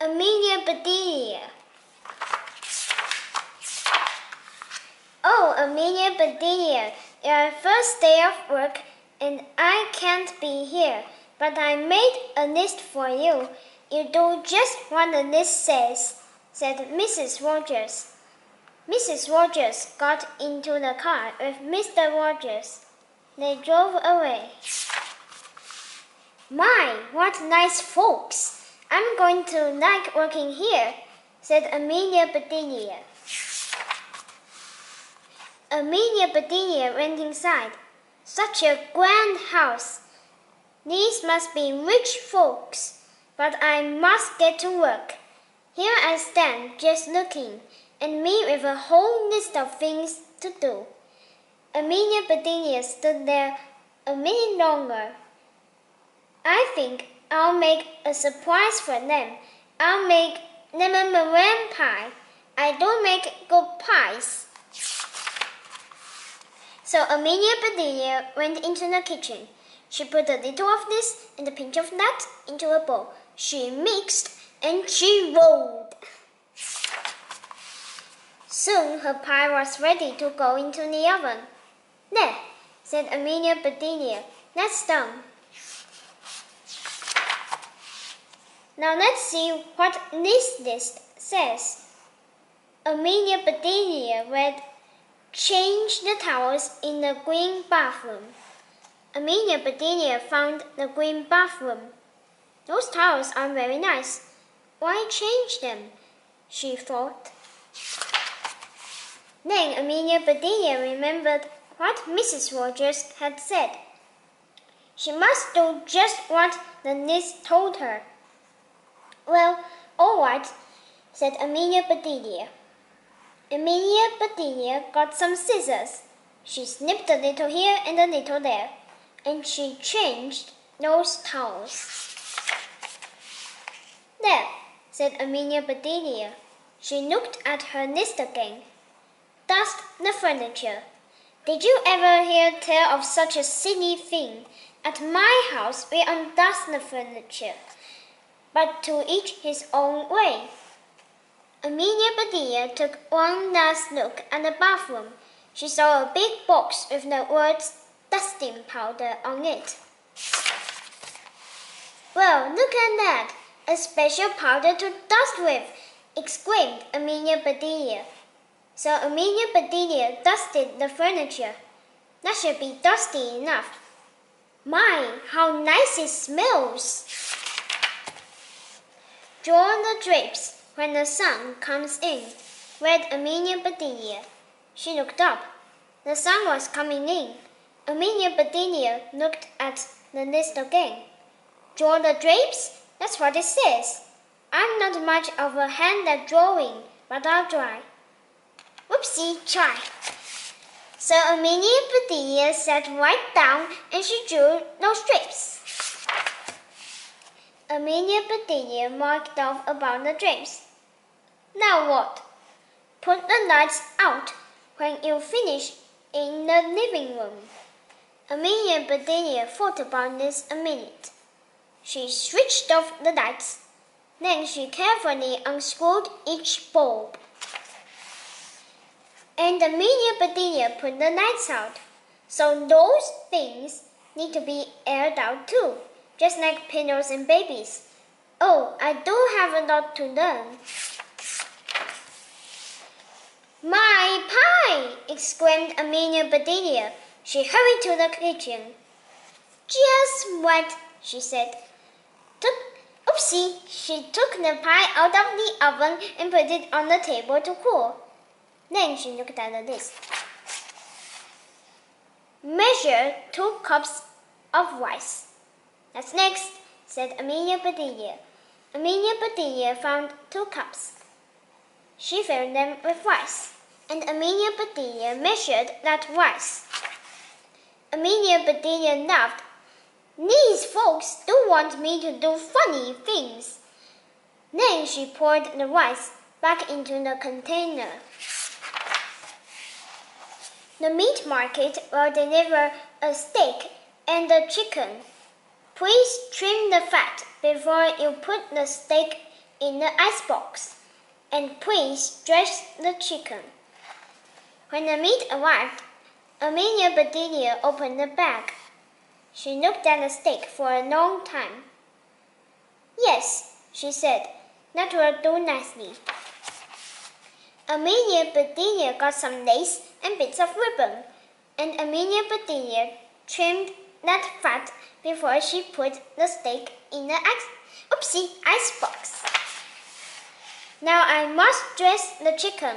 Amelia Bedelia. Oh, Amelia Bedelia, your first day of work, and I can't be here, but I made a list for you. You do just what the list says, said Mrs. Rogers. Mrs. Rogers got into the car with Mr. Rogers. They drove away. My, what nice folks! I'm going to like working here, said Amelia Bedelia. Amelia Bedelia went inside. Such a grand house. These must be rich folks, but I must get to work. Here I stand just looking, and me with a whole list of things to do. Amelia Bedelia stood there a minute longer. I think I'll make a surprise for them. I'll make lemon meringue pie. I don't make good pies. So Amelia Bedelia went into the kitchen. She put a little of this and a pinch of that into a bowl. She mixed and she rolled. Soon her pie was ready to go into the oven. There, said Amelia Bedelia, that's done. Now let's see what this list says. Amelia Bedelia read, change the towels in the green bathroom. Amelia Bedelia found the green bathroom. Those towels are very nice. Why change them? She thought. Then Amelia Bedelia remembered what Mrs. Rogers had said. She must do just what the list told her. Well, all right, said Amelia Bedelia. Amelia Bedelia got some scissors. She snipped a little here and a little there, and she changed those towels. There, said Amelia Bedelia. She looked at her list again. Dust the furniture. Did you ever hear tell of such a silly thing? At my house we undust the furniture, but to each his own way. Amelia Bedelia took one last look at the bathroom. She saw a big box with the words dusting powder on it. Well, look at that! A special powder to dust with, exclaimed Amelia Bedelia. So Amelia Bedelia dusted the furniture. That should be dusty enough. My, how nice it smells! Draw the drapes when the sun comes in, read Amelia Bedelia. She looked up. The sun was coming in. Amelia Bedelia looked at the list again. Draw the drapes? That's what it says. I'm not much of a hand at drawing, but I'll try. Whoopsie, try. So Amelia Bedelia sat right down and she drew those drapes. Amelia Bedelia marked off about the drapes. Now what? Put the lights out when you finish in the living room. Amelia Bedelia thought about this a minute. She switched off the lights. Then she carefully unscrewed each bulb. And Amelia Bedelia put the lights out. So those things need to be aired out too, just like pillows and babies. Oh, I do have a lot to learn. My pie! Exclaimed Amelia Bedelia. She hurried to the kitchen. Just wait, she said. Oopsie! She took the pie out of the oven and put it on the table to cool. Then she looked at the list. Measure 2 cups of rice. That's next, said Amelia Bedelia. Amelia Bedelia found 2 cups. She filled them with rice, and Amelia Bedelia measured that rice. Amelia Bedelia laughed. These folks do want me to do funny things. Then she poured the rice back into the container. The meat market will deliver a steak and a chicken. Please trim the fat before you put the steak in the icebox, and please dress the chicken. When the meat arrived, Amelia Bedelia opened the bag. She looked at the steak for a long time. "Yes," she said, "that will do nicely." Amelia Bedelia got some lace and bits of ribbon, and Amelia Bedelia trimmed that fat before she put the steak in the icebox. "Now I must dress the chicken.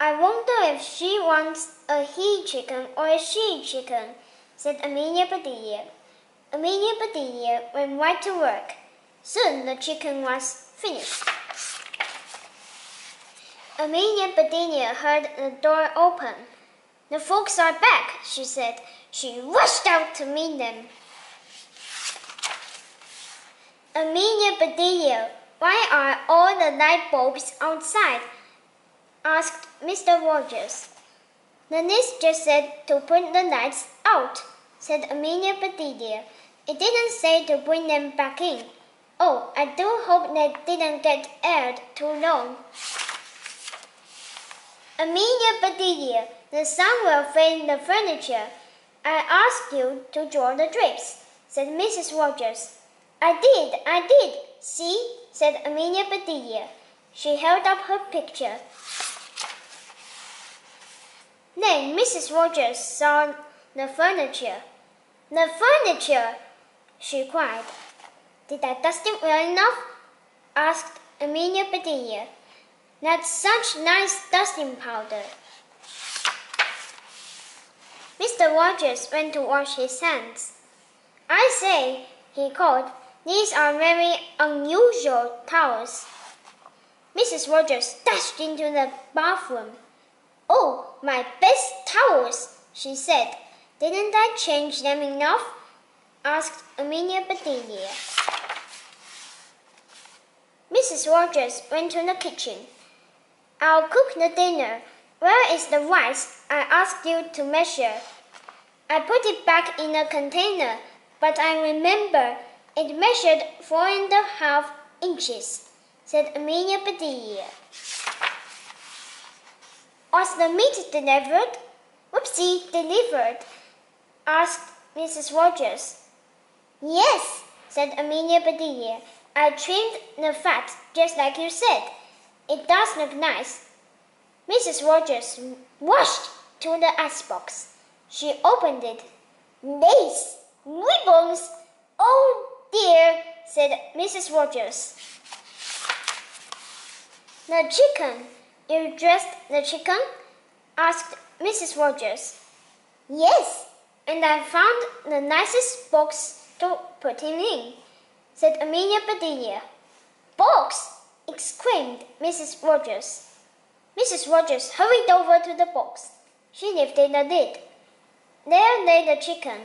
I wonder if she wants a he chicken or a she chicken," said Amelia Bedelia. Amelia Bedelia went right to work. Soon the chicken was finished. Amelia Bedelia heard the door open. "The folks are back," she said. She rushed out to meet them. "Amelia Bedelia, why are all the light bulbs outside?" asked Mr. Rogers. "The list just said to put the lights out," said Amelia Bedelia. "It didn't say to bring them back in. Oh, I do hope they didn't get aired too long." "Amelia Bedelia, the sun will fade the furniture. I asked you to draw the drapes," said Mrs. Rogers. I did. "See," said Amelia Bedelia. She held up her picture. Then Mrs. Rogers saw the furniture. "The furniture!" she cried. "Did I dust it well enough?" asked Amelia Bedelia. "That's such nice dusting powder." Mr. Rogers went to wash his hands. "I say," he called, "these are very unusual towels." Mrs. Rogers dashed into the bathroom. "Oh, my best towels," she said. "Didn't I change them enough?" asked Amelia Bedelia. Mrs. Rogers went to the kitchen. "I'll cook the dinner. Where is the rice I asked you to measure?" "I put it back in a container, but I remember it measured 4.5 inches, said Amelia Bedelia. "Was the meat delivered?" "Whoopsie, delivered?" asked Mrs. Rogers. "Yes," said Amelia Bedelia. "I trimmed the fat just like you said. It does look nice." Mrs. Rogers rushed to the icebox. She opened it. "Lace! Ribbons! Oh dear," said Mrs. Rogers. "The chicken. You dressed the chicken?" asked Mrs. Rogers. "Yes, and I found the nicest box to put him in," said Amelia Bedelia. "Box!" exclaimed Mrs. Rogers. Mrs. Rogers hurried over to the box. She lifted the lid. There lay the chicken,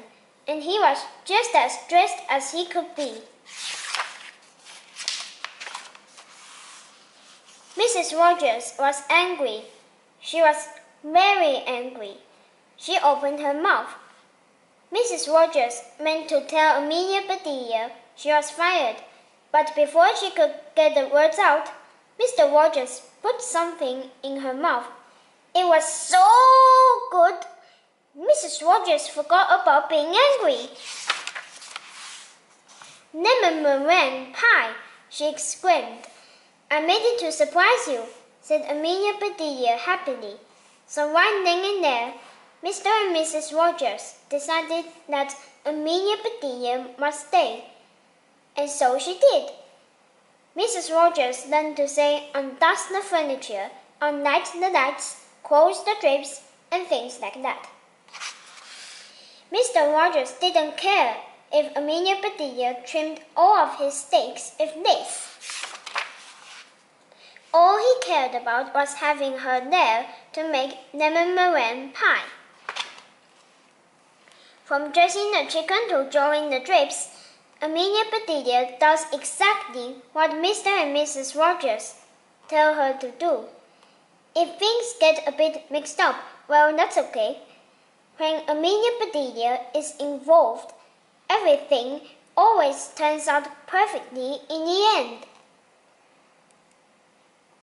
and he was just as dressed as he could be. Mrs. Rogers was angry. She was very angry. She opened her mouth. Mrs. Rogers meant to tell Amelia Bedelia she was fired, but before she could get the words out, Mr. Rogers put something in her mouth. It was so good, Mrs. Rogers forgot about being angry. "Lemon meringue pie!" she exclaimed. "I made it to surprise you," said Amelia Bedelia happily. So right then and there, Mr. and Mrs. Rogers decided that Amelia Bedelia must stay. And so she did. Mrs. Rogers learned to say undust the furniture, unlight the lights, close the drapes, and things like that. Mr. Rogers didn't care if Amelia Bedelia trimmed all of his steaks with lace. All he cared about was having her there to make lemon meringue pie. From dressing the chicken to drawing the drapes, Amelia Bedelia does exactly what Mr. and Mrs. Rogers tell her to do. If things get a bit mixed up, well, that's okay. When Amelia Bedelia is involved, everything always turns out perfectly in the end.